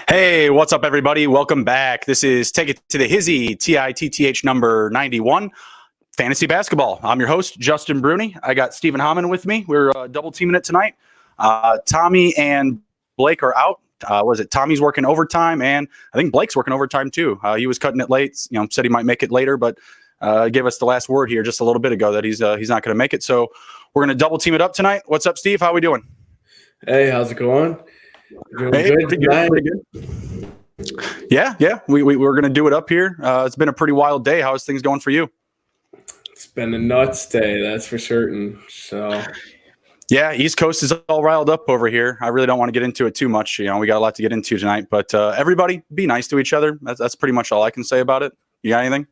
Hey, what's up, everybody? Welcome back. This is Take It to the Hizzy, TITTH number 91, Fantasy Basketball. I'm your host, Justin Bruni. I got Stephen Hammond with me. We're double teaming it tonight. Tommy and Blake are out. Tommy's working overtime, and I think Blake's working overtime too. He was cutting it late. Said he might make it later, but gave us the last word here just a little bit ago that he's not going to make it. So we're going to double team it up tonight. What's up, Steve? How are we doing? Hey, how's it going? Hey, pretty good. Yeah. We're going to do it up here. It's been a pretty wild day. How is things going for you? It's been a nuts day, that's for certain. So, yeah, East Coast is all riled up over here. I really don't want to get into it too much. We got a lot to get into tonight. But everybody, be nice to each other. That's pretty much all I can say about it. You got anything?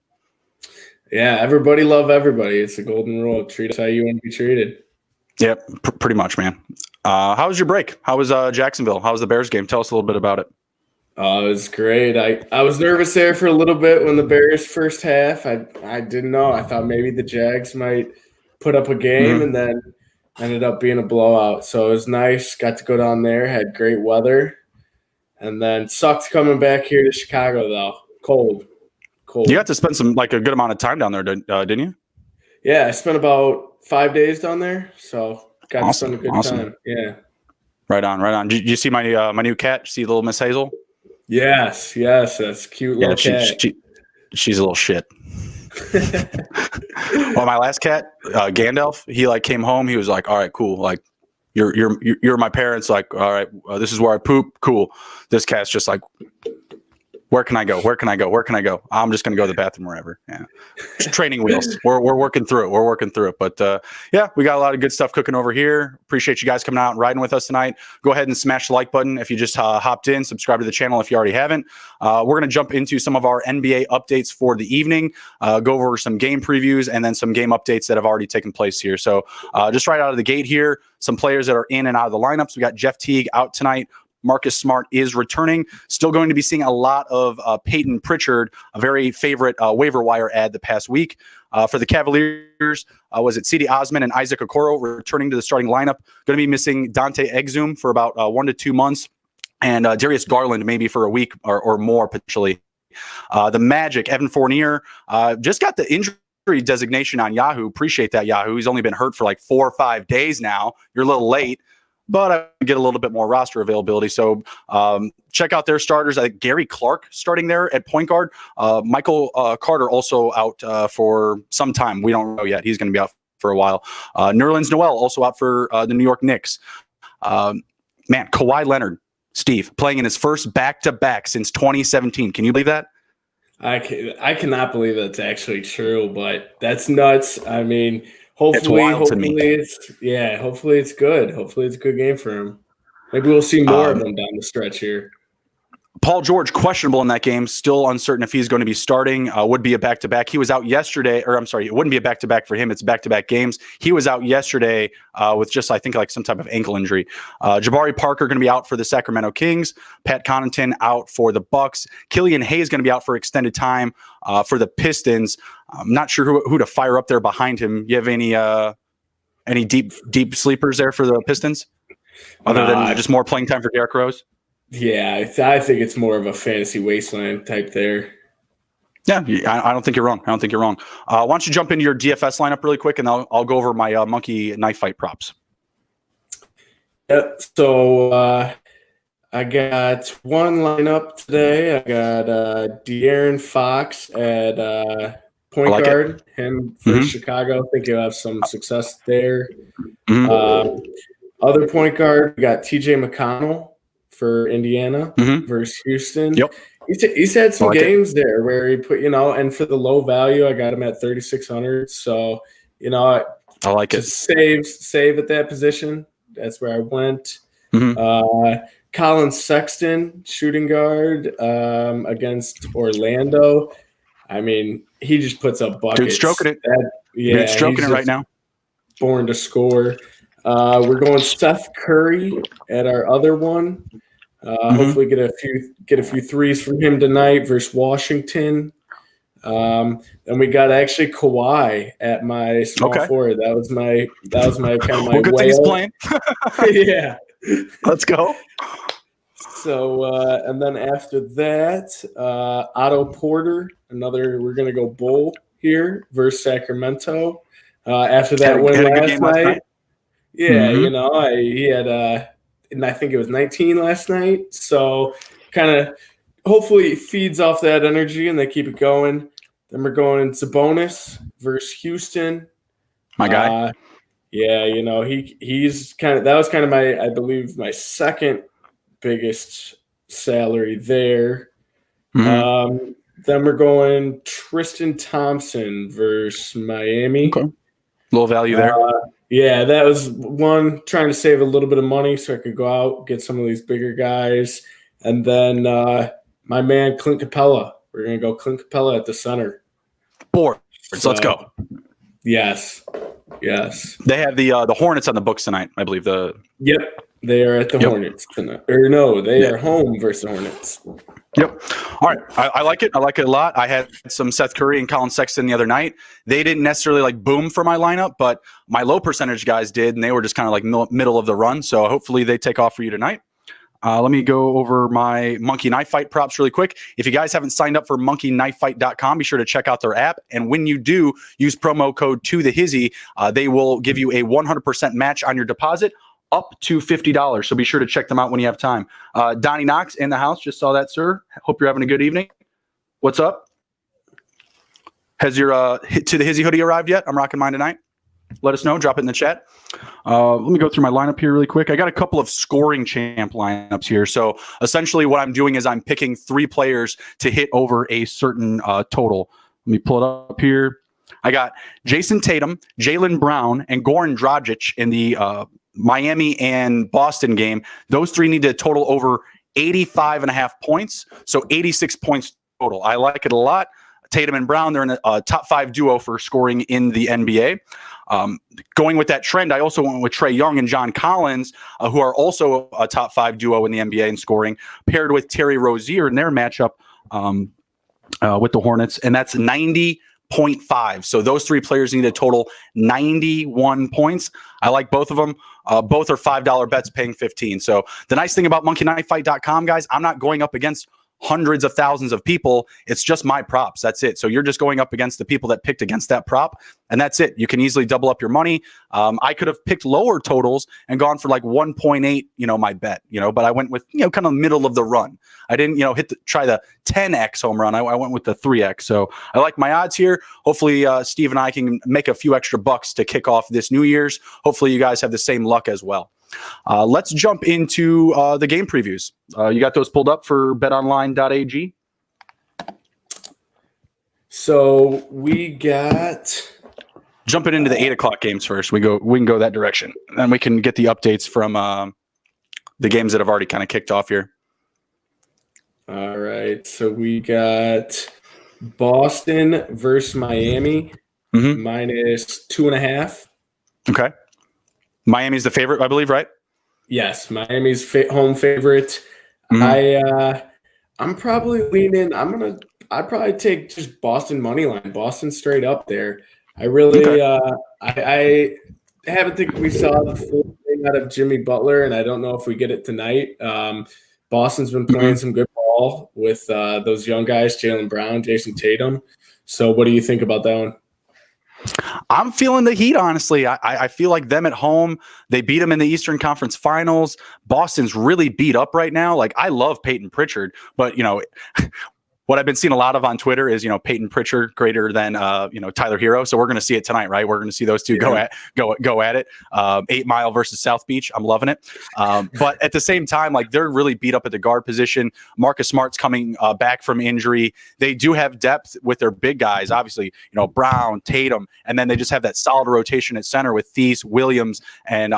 Yeah, everybody love everybody. It's a golden rule. Treat us how you want to be treated. Yep, pretty much, man. How was your break? How was Jacksonville? How was the Bears game? Tell us a little bit about it. It was great. I was nervous there for a little bit when the Bears first half. I didn't know. I thought maybe the Jags might put up a game, and then ended up being a blowout. So it was nice. Got to go down there. Had great weather, and then sucked coming back here to Chicago though. Cold. You got to spend a good amount of time down there, didn't you? Yeah, I spent about 5 days down there. So got to spend a good time. Yeah. Right on. Did you see my my new cat? See little Miss Hazel? Yes, that's a cute little cat. She's a little shit. Well, my last cat, Gandalf, he came home. He was like, "All right, cool. Like, you're my parents. Like, all right, this is where I poop. Cool." This cat's just like, where can I go? I'm just going to go to the bathroom wherever. Yeah. Just training wheels. We're working through it. But yeah, we got a lot of good stuff cooking over here. Appreciate you guys coming out and riding with us tonight. Go ahead and smash the like button if you just hopped in. Subscribe to the channel if you already haven't. We're going to jump into some of our NBA updates for the evening, go over some game previews, and then some game updates that have already taken place here. So just right out of the gate here, some players that are in and out of the lineups. We got Jeff Teague out tonight. Marcus Smart is returning. Still going to be seeing a lot of Peyton Pritchard, a very favorite waiver wire ad the past week. For the Cavaliers, was it C.D. Osman and Isaac Okoro returning to the starting lineup? Going to be missing Dante Exum for about 1 to 2 months, and Darius Garland maybe for a week or more potentially. The Magic, Evan Fournier, just got the injury designation on Yahoo. Appreciate that, Yahoo. He's only been hurt for 4 or 5 days now. You're a little late, but I get a little bit more roster availability. So check out their starters. I think Gary Clark starting there at point guard. Michael Carter also out for some time. We don't know yet. He's going to be out for a while. Nerlens Noel also out for the New York Knicks. Kawhi Leonard, Steve, playing in his first back-to-back since 2017. Can you believe that? I cannot believe that's actually true, but that's nuts. I mean, hopefully it's good. Hopefully it's a good game for him. Maybe we'll see more of them down the stretch here. Paul George, questionable in that game. Still uncertain if he's going to be starting. Would be a back-to-back. He was out yesterday, it wouldn't be a back-to-back for him. It's back-to-back games. He was out yesterday with just, I think, some type of ankle injury. Jabari Parker going to be out for the Sacramento Kings. Pat Connaughton out for the Bucks. Killian Hayes going to be out for extended time for the Pistons. I'm not sure who to fire up there behind him. You have any deep sleepers there for the Pistons? Other than just more playing time for Derrick Rose? Yeah, I think it's more of a fantasy wasteland type there. Yeah, I don't think you're wrong. Why don't you jump into your DFS lineup really quick, and I'll go over my monkey knife fight props. Yeah, so I got one lineup today. I got De'Aaron Fox at point guard. Him for Chicago. I think he'll have some success there. Other point guard, we got TJ McConnell for Indiana versus Houston. Yep. He's had some games there where he put, and for the low value, I got him at 3,600. So, I like it. Save at that position. That's where I went. Colin Sexton, shooting guard against Orlando. I mean, he just puts up buckets. Dude, stroking it. Dude, stroking it right now. Born to score. We're going Seth Curry at our other one. Hopefully get a few threes from him tonight versus Washington. And we got actually Kawhi at my small forward. That was my kind of my good thing he's playing. Yeah. Let's go. So and then after that, Otto Porter, we're gonna go Bull here versus Sacramento. After that win last night. Yeah, he had and I think it was 19 last night. So kind of hopefully it feeds off that energy and they keep it going. Then we're going Sabonis versus Houston. My guy. He's kind of that was kind of I believe my second biggest salary there. Then we're going Tristan Thompson versus Miami. Okay. Little value there. Yeah, that was one trying to save a little bit of money so I could go out, get some of these bigger guys. And then my man, Clint Capella. We're going to go Clint Capella at the center. Boards. Let's go. Yes. They have the Hornets on the books tonight, I believe. Yep. They are at the Hornets tonight. Or no, they are home versus the Hornets. Yep. All right. I like it. I like it a lot. I had some Seth Curry and Colin Sexton the other night. They didn't necessarily like boom for my lineup, but my low percentage guys did, and they were just kind of like middle of the run. So hopefully they take off for you tonight. Let me go over my Monkey Knife Fight props really quick. If you guys haven't signed up for monkeyknifefight.com, be sure to check out their app. And when you do, use promo code TOTHEHizzy. They will give you a 100% match on your deposit up to $50. So be sure to check them out when you have time. Donnie Knox in the house. Just saw that, sir. Hope you're having a good evening. What's up? Has your To the Hizzy hoodie arrived yet? I'm rocking mine tonight. Let us know. Drop it in the chat. Let me go through my lineup here really quick. I got a couple of scoring champ lineups here. So essentially what I'm doing is I'm picking 3 players to hit over a certain total. Let me pull it up here. I got Jason Tatum, Jaylen Brown, and Goran Dragic in the Miami and Boston game. Those 3 need to total over 85.5 points. So 86 points total. I like it a lot. Tatum and Brown, they're in a top 5 duo for scoring in the NBA. Going with that trend, I also went with Trae Young and John Collins, who are also a top 5 duo in the NBA in scoring, paired with Terry Rozier in their matchup with the Hornets, and that's 90.5. So those 3 players need a total 91 points. I like both of them. Both are $5 bets paying 15. So the nice thing about monkeyknifefight.com, guys, I'm not going up against hundreds of thousands of people. It's just my props. That's it. So you're just going up against the people that picked against that prop, and that's it. You can easily double up your money. I could have picked lower totals and gone for like 1.8, my bet, but I went with, kind of middle of the run. I didn't, try the 10x home run. I went with the 3x. So I like my odds here. Hopefully Steve and I can make a few extra bucks to kick off this New Year's. Hopefully you guys have the same luck as well. Let's jump into the game previews. You got those pulled up for betonline.ag? So we got... Jumping into the 8 o'clock games first. We can go that direction. And we can get the updates from the games that have already kind of kicked off here. All right. So we got Boston versus Miami. Minus 2.5. Okay. Miami's the favorite, I believe, right? Yes, Miami's home favorite. I'm probably leaning. I'd probably take just Boston money line. Boston straight up there. I really, I haven't think we saw the full thing out of Jimmy Butler, and I don't know if we get it tonight. Boston's been playing some good ball with those young guys, Jaylen Brown, Jason Tatum. So, what do you think about that one? I'm feeling the heat, honestly. I feel like them at home. They beat them in the Eastern Conference Finals. Boston's really beat up right now. Like, I love Peyton Pritchard, but, what I've been seeing a lot of on Twitter is, Peyton Pritchard greater than, Tyler Hero. So we're going to see it tonight, right? We're going to see those two go at it. 8 Mile versus South Beach. I'm loving it. But at the same time, like, they're really beat up at the guard position. Marcus Smart's coming back from injury. They do have depth with their big guys, obviously, Brown, Tatum, and then they just have that solid rotation at center with Thies, Williams, and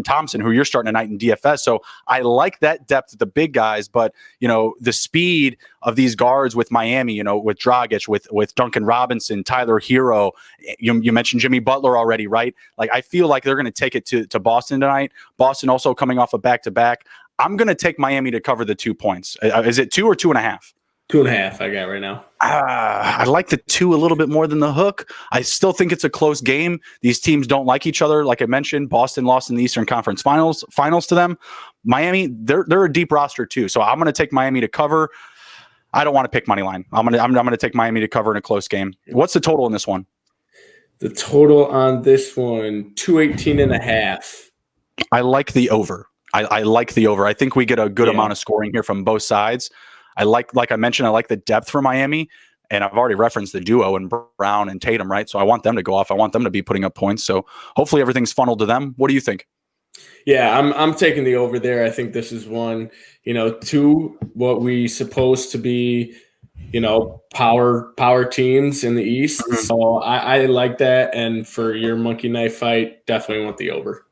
Thompson, who you're starting tonight in DFS. So I like that depth of the big guys, but, the speed of these guards guards with Miami, with Dragic, with Duncan Robinson, Tyler Hero. You mentioned Jimmy Butler already, right? Like, I feel like they're going to take it to Boston tonight. Boston also coming off a back-to-back. I'm going to take Miami to cover the 2 points. Is it 2 or 2.5? 2.5 I got right now. I like the 2 a little bit more than the hook. I still think it's a close game. These teams don't like each other. Like I mentioned, Boston lost in the Eastern Conference Finals to them. Miami, they're a deep roster too. So I'm going to take Miami to cover. I don't want to pick money line. I'm going to take Miami to cover in a close game. What's the total in this one? The total on this one, 218.5. I like the over. I like the over. I think we get a good amount of scoring here from both sides. Like I mentioned, I like the depth for Miami, and I've already referenced the duo in Brown and Tatum, right? So I want them to go off. I want them to be putting up points. So hopefully everything's funneled to them. What do you think? Yeah, I'm taking the over there. I think this is one, 2, what we supposed to be, power teams in the East. Mm-hmm. So I like that. And for your monkey knife fight, definitely want the over.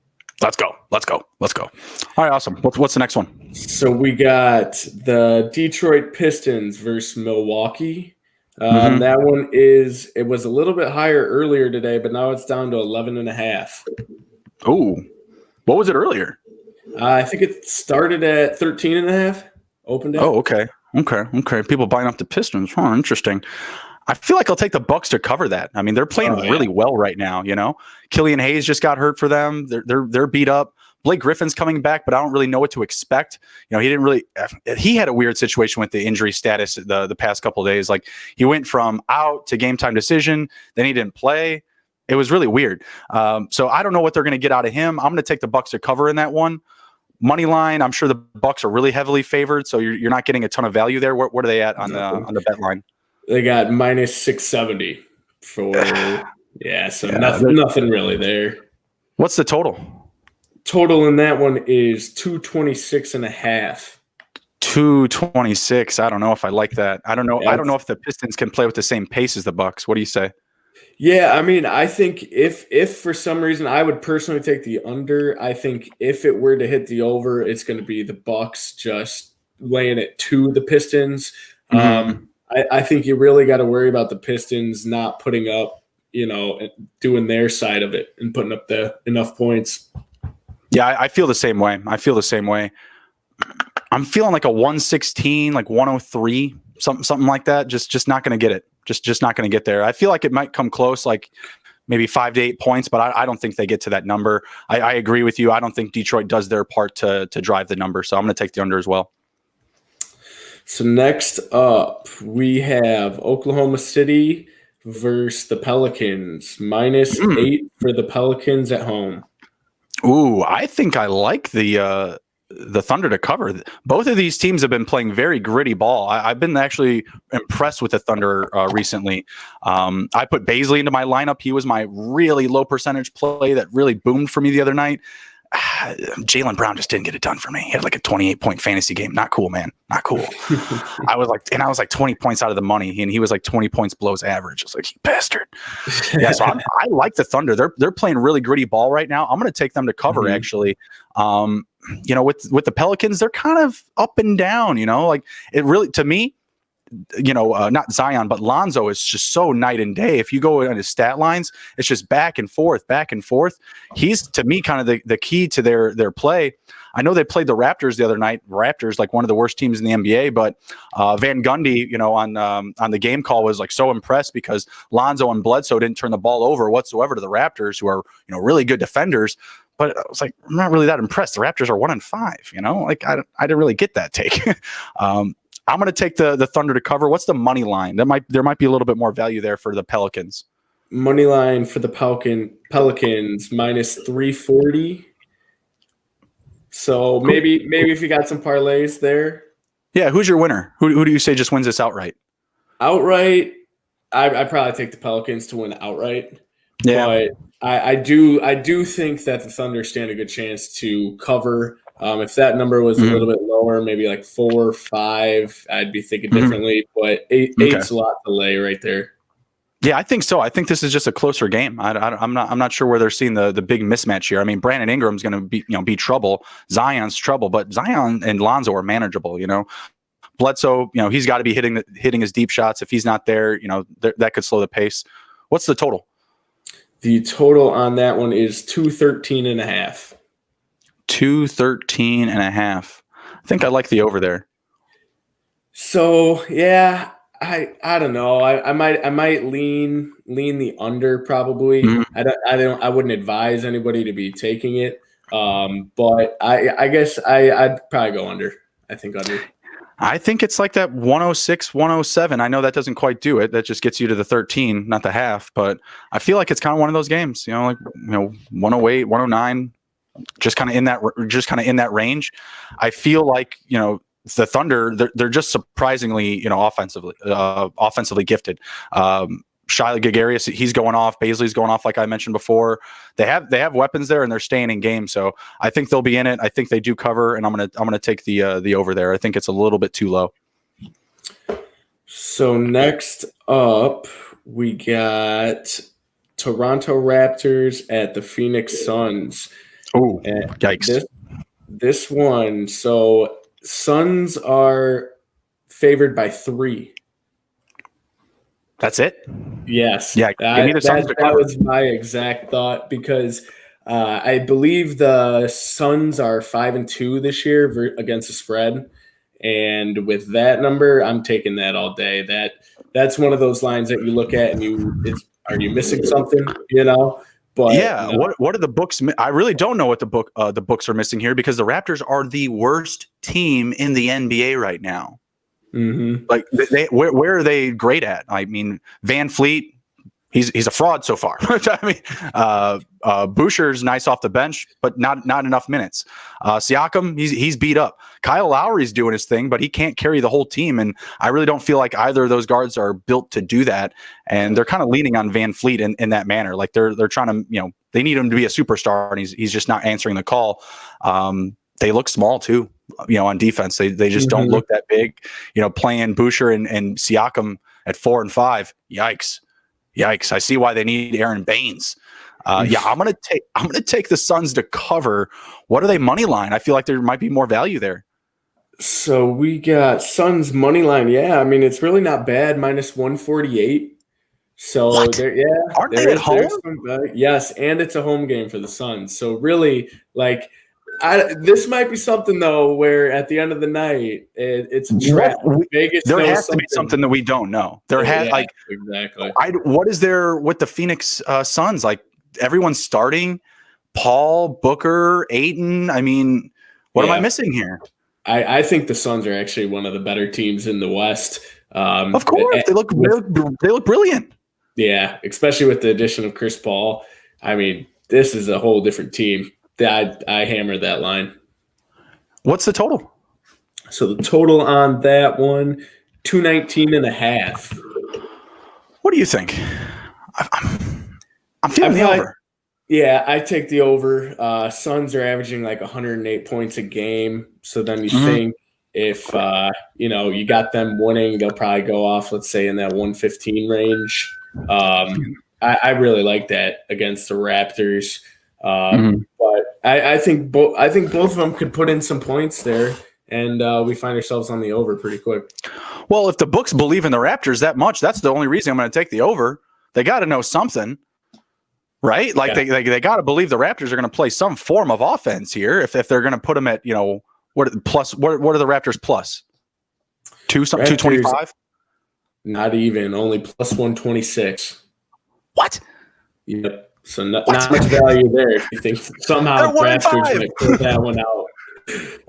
Let's go. All right, awesome. What's the next one? So we got the Detroit Pistons versus Milwaukee. That one it was a little bit higher earlier today, but now it's down to 11.5. Oh, what was it earlier? I think it started at 13.5. Opened at. Oh, okay. People buying up the Pistons. Huh, interesting. I feel like I'll take the Bucks to cover that. I mean, they're playing really well right now. Killian Hayes just got hurt for them. They're beat up. Blake Griffin's coming back, but I don't really know what to expect. He had a weird situation with the injury status the past couple of days. Like, he went from out to game time decision, then he didn't play. It was really weird. So I don't know what they're going to get out of him. I'm going to take the Bucks to cover in that one. Money line, I'm sure the Bucks are really heavily favored, so you're not getting a ton of value there. What are they at on the bet line? They got minus 670 for nothing really there. What's the total? Total in that one is 226.5. 226. I don't know if I like that. I don't know. I don't know if the Pistons can play with the same pace as the Bucks. What do you say? Yeah, I mean, I think if for some reason I would personally take the under. I think if it were to hit the over, it's going to be the Bucks just laying it to the Pistons. Mm-hmm. I think you really got to worry about the Pistons not putting up, doing their side of it and putting up enough points. Yeah, I feel the same way. I'm feeling like a 116, like 103, something like that. Just not going to get it. Just not going to get there. I feel like it might come close, like maybe 5 to 8 points, but I don't think they get to that number. I agree with you. I don't think Detroit does their part to drive the number. So I'm going to take the under as well. So next up, we have Oklahoma City versus the Pelicans. Minus 8 for the Pelicans at home. Ooh, I think I like the Thunder to cover. Both of these teams have been playing very gritty ball. I've been actually impressed with the Thunder recently. I put Bazley into my lineup. He was my really low percentage play that really boomed for me the other night. Jaylen Brown just didn't get it done for me. He had like a 28-point fantasy game. Not cool, man. Not cool. I was like 20 points out of the money, and he was like 20 points below his average. I was like, you bastard. Yeah, so I like the Thunder. They're playing really gritty ball right now. I'm going to take them to cover, actually. With the Pelicans, they're kind of up and down. Like, it really, to me, not Zion, but Lonzo is just so night and day. If you go on his stat lines, it's just back and forth. He's, to me, kind of the key to their play. I know they played the Raptors the other night. Raptors, like one of the worst teams in the NBA, but Van Gundy, on the game call was like so impressed because Lonzo and Bledsoe didn't turn the ball over whatsoever to the Raptors, who are, really good defenders. But I was like, I'm not really that impressed. The Raptors are 1-5, like I didn't really get that take. I'm going to take the Thunder to cover. What's the money line? There might be a little bit more value there for the Pelicans. Money line for the Pelicans minus 340. So maybe if you got some parlays there. Yeah, who's your winner? Who do you say just wins this outright? Outright, I probably take the Pelicans to win outright. Yeah, but I do think that the Thunder stand a good chance to cover. If that number was a little bit lower, maybe like 4 or 5, I'd be thinking differently. But eight's a lot to lay right there. Yeah, I think so. I think this is just a closer game. I'm not sure where they're seeing the big mismatch here. I mean, Brandon Ingram's going to be trouble. Zion's trouble, but Zion and Lonzo are manageable. Bledsoe, he's got to be hitting his deep shots. If he's not there, that could slow the pace. What's the total? The total on that one is 213.5. 213.5. I think I like the over there. So yeah, I don't know. I might lean the under probably. Mm-hmm. I wouldn't advise anybody to be taking it. But I guess I'd probably go under. I think under. I think it's like that 106, 107. I know that doesn't quite do it. That just gets you to the 13, not the half. But I feel like it's kind of one of those games, 108, 109, just kind of in that range. I feel like, the Thunder, they're just surprisingly, offensively gifted. Shai Gilgeous, he's going off. Baisley's going off, like I mentioned before. They have weapons there, and they're staying in game. So I think they'll be in it. I think they do cover, and I'm gonna take the over there. I think it's a little bit too low. So next up, we got Toronto Raptors at the Phoenix Suns. Oh, yikes! This one. So Suns are favored by 3. That's it? Yes. Yeah. That was my exact thought because I believe the Suns are 5-2 this year against the spread. And with that number, I'm taking that all day. That's one of those lines that you look at and are you missing something, But yeah, what are the books? I really don't know what the books are missing here because the Raptors are the worst team in the NBA right now. Mm-hmm. Like where are they great at? I mean, Van Fleet, he's a fraud so far. I mean, Boucher's nice off the bench, but not enough minutes. Siakam, he's beat up. Kyle Lowry's doing his thing, but he can't carry the whole team. And I really don't feel like either of those guards are built to do that. And they're kind of leaning on Van Fleet in that manner. Like they're trying to, they need him to be a superstar, and he's just not answering the call. They look small too. On defense, they just don't look that big. Playing Boucher and Siakam at 4 and 5. Yikes! I see why they need Aaron Baines. I'm gonna take the Suns to cover. What are they money line? I feel like there might be more value there. So we got Suns money line. Yeah, I mean it's really not bad. -148. So aren't they at home? Yes, and it's a home game for the Suns. So really, this might be something though, where at the end of the night, it's a trap. Vegas there has to be something that we don't know. Exactly. What is there with the Phoenix Suns? Like everyone's starting, Paul, Booker, Ayton. I mean, what am I missing here? I think the Suns are actually one of the better teams in the West. Of course, they look brilliant. Yeah, especially with the addition of Chris Paul. I mean, this is a whole different team. I hammered that line. What's the total? So the total on that one, 219.5. What do you think? I'm feeling the over. Yeah, I take the over. Suns are averaging like 108 points a game. So then you think if you got them winning, they'll probably go off, let's say, in that 115 range. I really like that against the Raptors. But I think both of them could put in some points there, and we find ourselves on the over pretty quick. Well, if the books believe in the Raptors that much, that's the only reason I'm going to take the over. They got to know something, right? Like they got to believe the Raptors are going to play some form of offense here. If they're going to put them at what are the Raptors plus 225? Not even, only plus 126. What? Yep. So not much value there if you think somehow Raptors might pull that one out.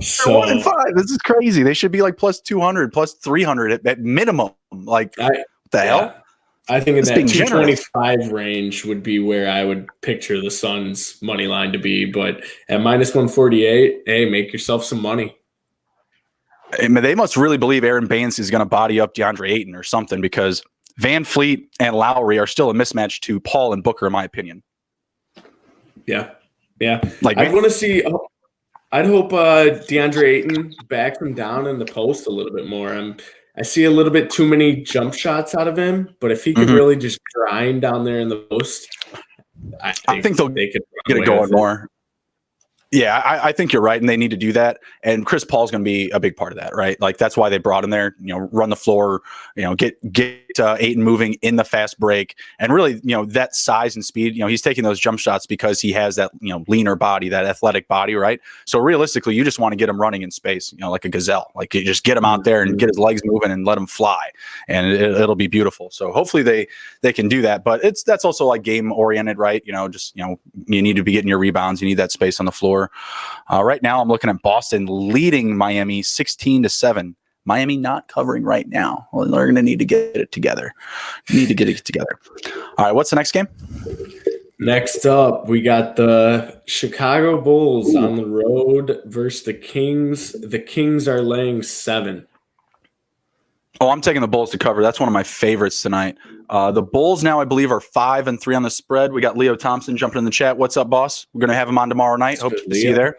So 1-5. This is crazy. They should be like plus 200, plus 300 at minimum. Like what the hell? I think in that 225 range would be where I would picture the Suns money line to be. But at -148, hey, make yourself some money. I mean, they must really believe Aaron Baines is going to body up DeAndre Ayton or something, because Van Fleet and Lowry are still a mismatch to Paul and Booker, in my opinion. Yeah. I want to see. I'd hope DeAndre Ayton backs him down in the post a little bit more. I see a little bit too many jump shots out of him, but if he could really just grind down there in the post, I think they could get it going more. Yeah, I think you're right, and they need to do that. And Chris Paul's going to be a big part of that, right? Like that's why they brought him there. Run the floor, get Ayton moving in the fast break, and really, that size and speed. He's taking those jump shots because he has that leaner body, that athletic body, right? So realistically, you just want to get him running in space, like a gazelle. Like you just get him out there and get his legs moving and let him fly, and it'll be beautiful. So hopefully they can do that. But that's also like game oriented, right? You need to be getting your rebounds. You need that space on the floor. Right now, I'm looking at Boston leading Miami 16-7. Miami not covering right now. Well, they're going to need to get it together. All right, what's the next game? Next up, we got the Chicago Bulls on the road versus the Kings. The Kings are laying 7. Oh, I'm taking the Bulls to cover. That's one of my favorites tonight. The Bulls now, I believe, are 5-3 on the spread. We got Leo Thompson jumping in the chat. What's up, boss? We're going to have him on tomorrow night. Hope to see you there.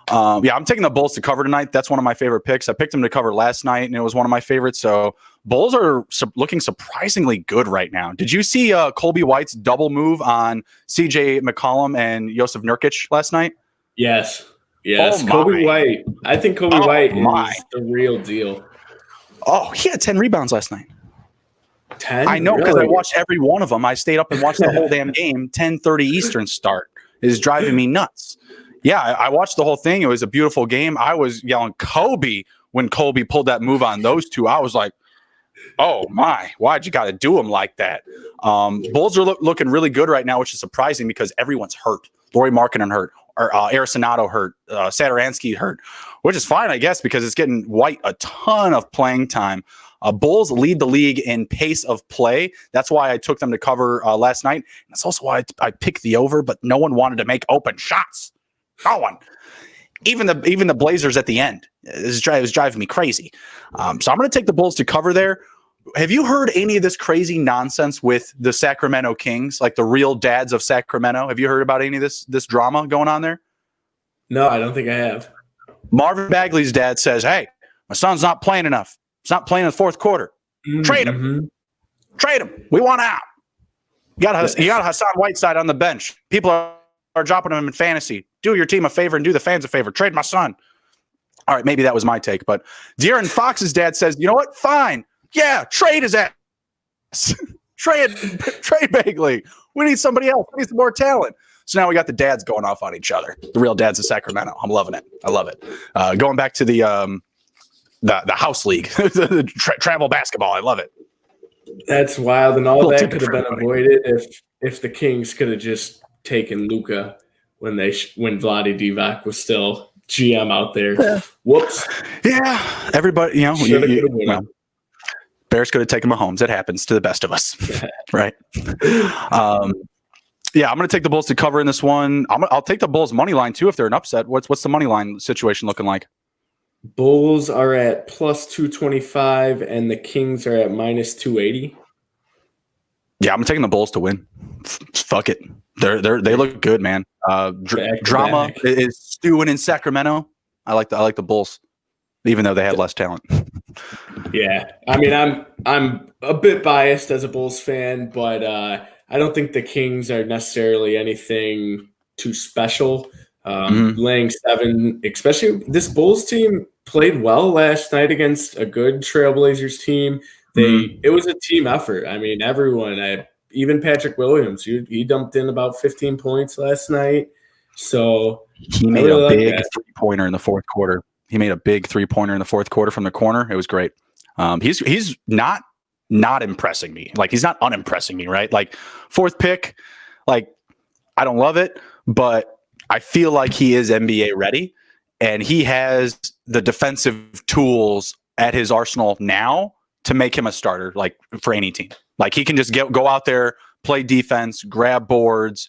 I'm taking the Bulls to cover tonight. That's one of my favorite picks. I picked them to cover last night, and it was one of my favorites. So Bulls are looking surprisingly good right now. Did you see Colby White's double move on C.J. McCollum and Josef Nurkic last night? Yes. Oh, Kobe White. I think Kobe White is the real deal. Oh, he had 10 rebounds last night. 10? I know because I watched every one of them. I stayed up and watched the whole damn game. 10:30 Eastern start is driving me nuts. Yeah, I watched the whole thing. It was a beautiful game. I was yelling Kobe when Kobe pulled that move on those two. I was like, oh my, why'd you got to do him like that? Bulls are looking really good right now, which is surprising because everyone's hurt. Lauri Markkanen hurt. Or Arsenato hurt, Satoransky hurt, which is fine, I guess, because it's getting White a ton of playing time. Bulls lead the league in pace of play. That's why I took them to cover last night. That's also why I picked the over, but no one wanted to make open shots. No one. Even the Blazers at the end. It was driving me crazy. So I'm going to take the Bulls to cover there. Have you heard any of this crazy nonsense with the Sacramento Kings, like the real dads of Sacramento? Have you heard about any of this drama going on there? No, I don't think I have. Marvin Bagley's dad says, hey, my son's not playing enough. He's not playing in the fourth quarter. Trade him. Trade him. We want out. You got Hassan Whiteside on the bench. People are dropping him in fantasy. Do your team a favor and do the fans a favor. Trade my son. All right, maybe that was my take. But De'Aaron Fox's dad says, you know what? Fine. Yeah, trade his ass. trade Bagley. We need somebody else. We need some more talent. So now we got the dads going off on each other. The real dads of Sacramento. I'm loving it. I love it. Going back to the house league, the travel basketball. I love it. That's wild, and all that could have been avoided if the Kings could have just taken Luka when Vlade Divac was still GM out there. Yeah. Whoops. Yeah, everybody, Bears could have taken Mahomes. It happens to the best of us, right? I'm going to take the Bulls to cover in this one. I'll take the Bulls money line too if they're an upset. What's the money line situation looking like? Bulls are at plus 225 and the Kings are at minus 280. Yeah, I'm taking the Bulls to win. Fuck it. They look good, man. Drama is stewing in Sacramento. I like the Bulls, even though they have less talent. Yeah, I mean, I'm a bit biased as a Bulls fan, but I don't think the Kings are necessarily anything too special. Laying 7, especially this Bulls team played well last night against a good Trailblazers team. It was a team effort. I mean, everyone, even Patrick Williams, he dumped in about 15 points last night. So he made a big three-pointer in the fourth quarter. He made a big three-pointer in the fourth quarter from the corner. It was great. He's not impressing me. Like, he's not unimpressing me, right? Like, fourth pick, like, I don't love it, but I feel like he is NBA ready, and he has the defensive tools at his arsenal now to make him a starter, like, for any team. Like, he can just go out there, play defense, grab boards.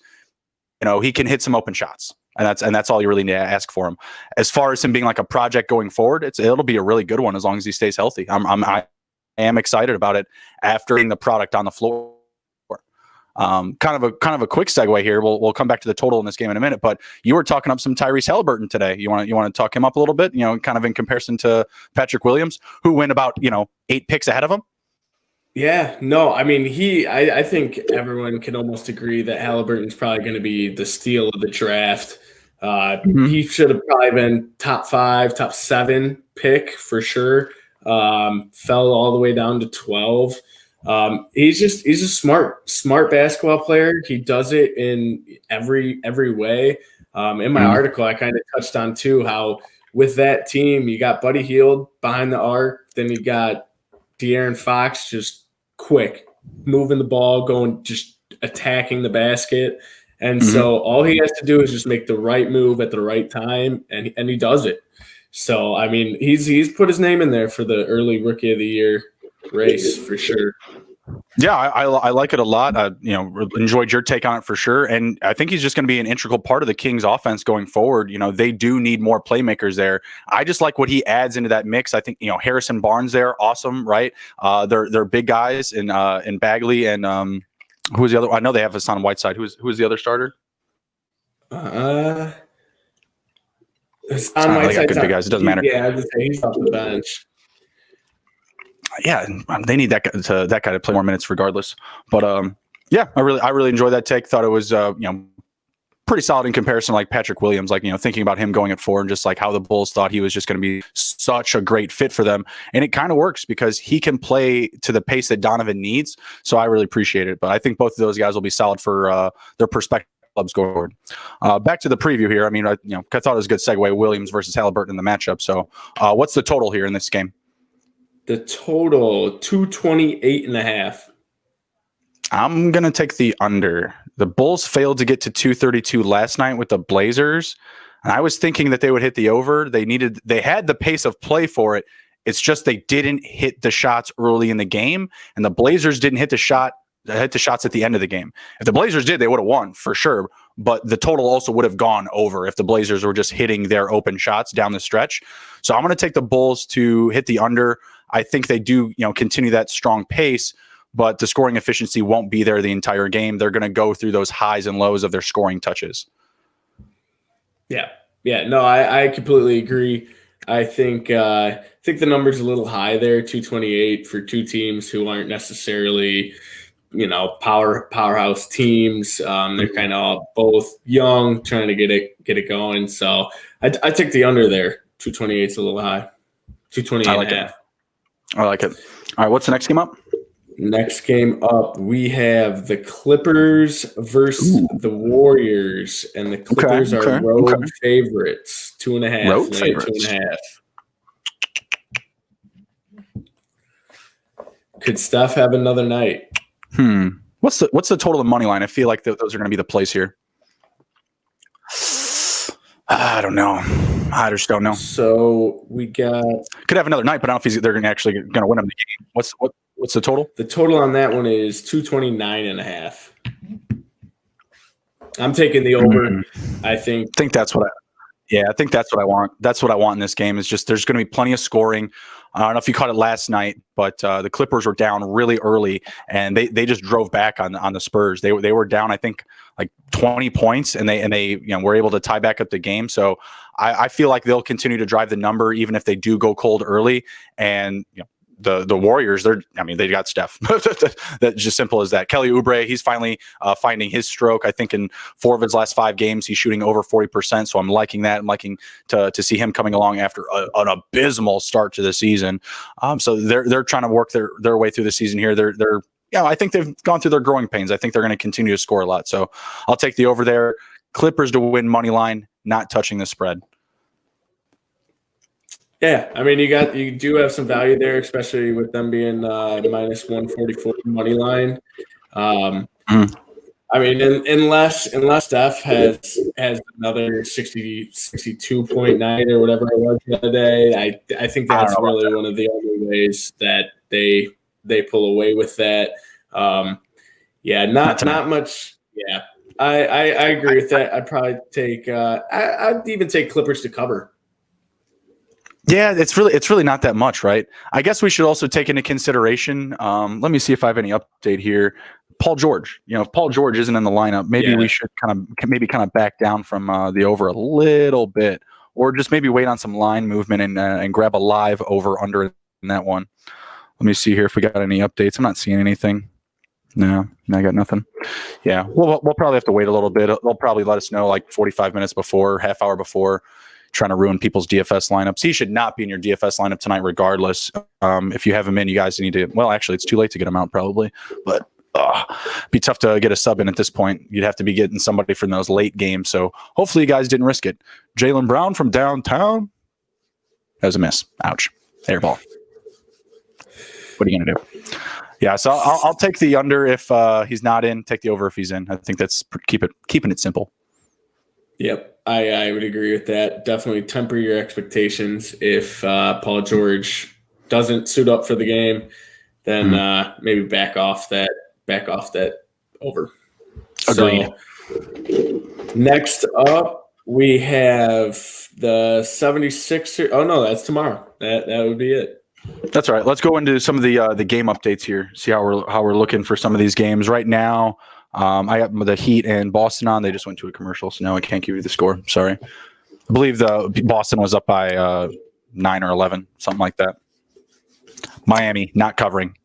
He can hit some open shots. And that's all you really need to ask for him. As far as him being like a project going forward, it'll be a really good one as long as he stays healthy. I am excited about it after getting the product on the floor. Kind of a quick segue here. We'll come back to the total in this game in a minute. But you were talking up some Tyrese Haliburton today. You want to talk him up a little bit? Kind of in comparison to Patrick Williams, who went about 8 picks ahead of him. Yeah, no, I mean, I think everyone can almost agree that Haliburton's probably going to be the steal of the draft. He should have probably been top 5, top 7 pick for sure. Fell all the way down to 12. He's a smart basketball player. He does it in every way. In my article, I kind of touched on too how with that team, you got Buddy Hield behind the arc, then you got De'Aaron Fox just quick, moving the ball, going just attacking the basket. And so all he has to do is just make the right move at the right time, and he does it. So, I mean, he's put his name in there for the early Rookie of the Year race for sure. Yeah, I like it a lot. Enjoyed your take on it for sure. And I think he's just going to be an integral part of the Kings offense going forward. They do need more playmakers there. I just like what he adds into that mix. I think, Harrison Barnes there, awesome, right? They're big guys in Bagley and who was the other? I know they have Hassan Whiteside. Who's the other starter? Hassan Whiteside. They got good big guys. It doesn't matter. Yeah, I would say he's off the bench. Yeah, they need that guy to play more minutes regardless. But yeah, I really enjoyed that take. Thought it was pretty solid in comparison, like Patrick Williams. Like thinking about him going at 4 and just like how the Bulls thought he was just going to be such a great fit for them, and it kind of works because he can play to the pace that Donovan needs. So I really appreciate it. But I think both of those guys will be solid for their perspective clubs going forward. Back to the preview here. I mean, I thought it was a good segue. Williams versus Halliburton in the matchup. So what's the total here in this game? The total 228.5. I'm going to take the under. The Bulls failed to get to 232 last night with the Blazers. And I was thinking that they would hit the over. They had the pace of play for it. It's just they didn't hit the shots early in the game. And the Blazers didn't hit the shots at the end of the game. If the Blazers did, they would have won for sure. But the total also would have gone over if the Blazers were just hitting their open shots down the stretch. So I'm going to take the Bulls to hit the under. I think they do, continue that strong pace, but the scoring efficiency won't be there the entire game. They're going to go through those highs and lows of their scoring touches. Yeah. No, I completely agree. I think the number's a little high there, 228 for two teams who aren't necessarily, powerhouse teams. They're kind of both young, trying to get it going. So I take the under there. 228 is a little high. 228 and a half. I like it. All right, what's the next game up? Next game up, we have the Clippers versus the Warriors, and the Clippers are road favorites. 2.5. Road favorites. 2.5. Could Steph have another night? What's the total of money line? I feel like those are going to be the plays here. I don't know. I just don't know. So we got could have another night, but I don't know if they're actually going to win them the game. What's the total? The total on that one is 229.5. I'm taking the over. I think that's what I think that's what I want. That's what I want in this game is just there's going to be plenty of scoring. I don't know if you caught it last night, but the Clippers were down really early, and they just drove back on the Spurs. They were down, I think, like 20 points, and they were able to tie back up the game. So I feel like they'll continue to drive the number even if they do go cold early. And the Warriors, they got Steph. That's just simple as that. Kelly Oubre, he's finally finding his stroke. I think in 4 of his last 5 games, he's shooting over 40%. So I'm liking that. I'm liking to see him coming along after an abysmal start to the season. So they're trying to work their way through the season here. They're I think they've gone through their growing pains. I think they're going to continue to score a lot. So I'll take the over there. Clippers to win money line, not touching the spread. Yeah, I mean, you do have some value there, especially with them being minus 144 money line. I mean, unless Steph has another 62-point night or whatever it was the other day, I think that's really one of the only ways that they pull away with that. Not much. Yeah, I agree with that. I'd probably take. I'd even take Clippers to cover. Yeah, it's really not that much, right? I guess we should also take into consideration. Let me see if I have any update here. Paul George. If Paul George isn't in the lineup, maybe we should kind of back down from the over a little bit, or just maybe wait on some line movement and grab a live over under in that one. Let me see here if we got any updates. I'm not seeing anything. No, I got nothing. Yeah, we'll probably have to wait a little bit. They'll probably let us know like 45 minutes before, half hour before, trying to ruin people's DFS lineups. He should not be in your DFS lineup tonight regardless. If you have him in, you guys need to, well, actually, it's too late to get him out probably, but be tough to get a sub in at this point. You'd have to be getting somebody from those late games. So hopefully you guys didn't risk it. Jaylen Brown from downtown. That was a miss. Ouch. Airball. What are you going to do? Yeah, so I'll take the under if he's not in. Take the over if he's in. I think that's keeping it simple. Yep, I would agree with that. Definitely temper your expectations. If Paul George doesn't suit up for the game, then maybe back off that over. Agreed. So, next up, we have the 76ers. Oh no, that's tomorrow. That would be it. That's all right. Let's go into some of the game updates here. See how we're looking for some of these games right now. I got the Heat and Boston on. They just went to a commercial, so now I can't give you the score. Sorry. I believe the Boston was up by 9 or 11, something like that. Miami not covering.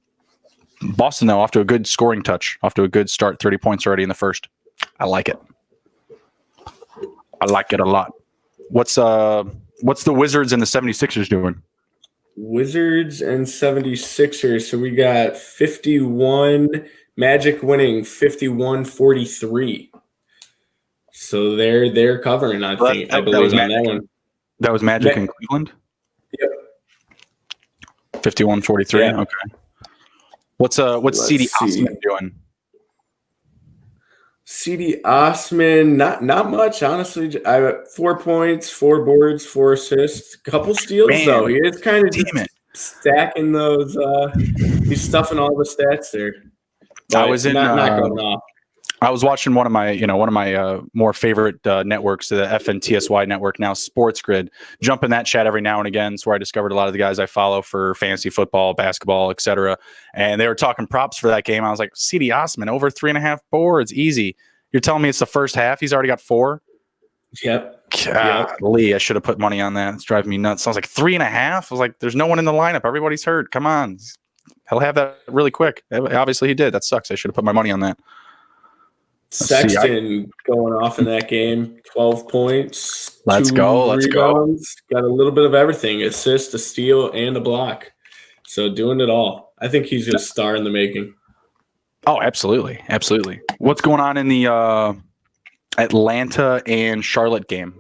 Boston though, off to a good scoring touch, off to a good start. 30 points already in the first. I like it. I like it a lot. What's the Wizards and the 76ers doing? Wizards and 76ers. So we got 51, Magic winning 51-43. So they're covering, I believe, on that one. That was Magic in Cleveland? Yep. 51-43. Yeah. Okay. What's CD Osman doing? CD Osman, not much, honestly. I got 4 points, 4 boards, 4 assists, a couple steals though. He is kind of stacking those. He's stuffing all the stats there. I was not going off. I was watching one of my more favorite networks, the FNTSY network, now Sports Grid. Jump in that chat every now and again. It's where I discovered a lot of the guys I follow for fantasy football, basketball, etc. And they were talking props for that game. I was like, CD Osman over 3.5 boards, easy. You're telling me it's the first half? He's already got 4. Yep. Golly, I should have put money on that. It's driving me nuts. I was like 3.5. I was like, there's no one in the lineup. Everybody's hurt. Come on, he'll have that really quick. Obviously, he did. That sucks. I should have put my money on that. Sexton going off in that game, 12 points. Let's go. Got a little bit of everything, assist, a steal, and a block. So doing it all. I think he's just a star in the making. Oh, absolutely. Absolutely. What's going on in the Atlanta and Charlotte game?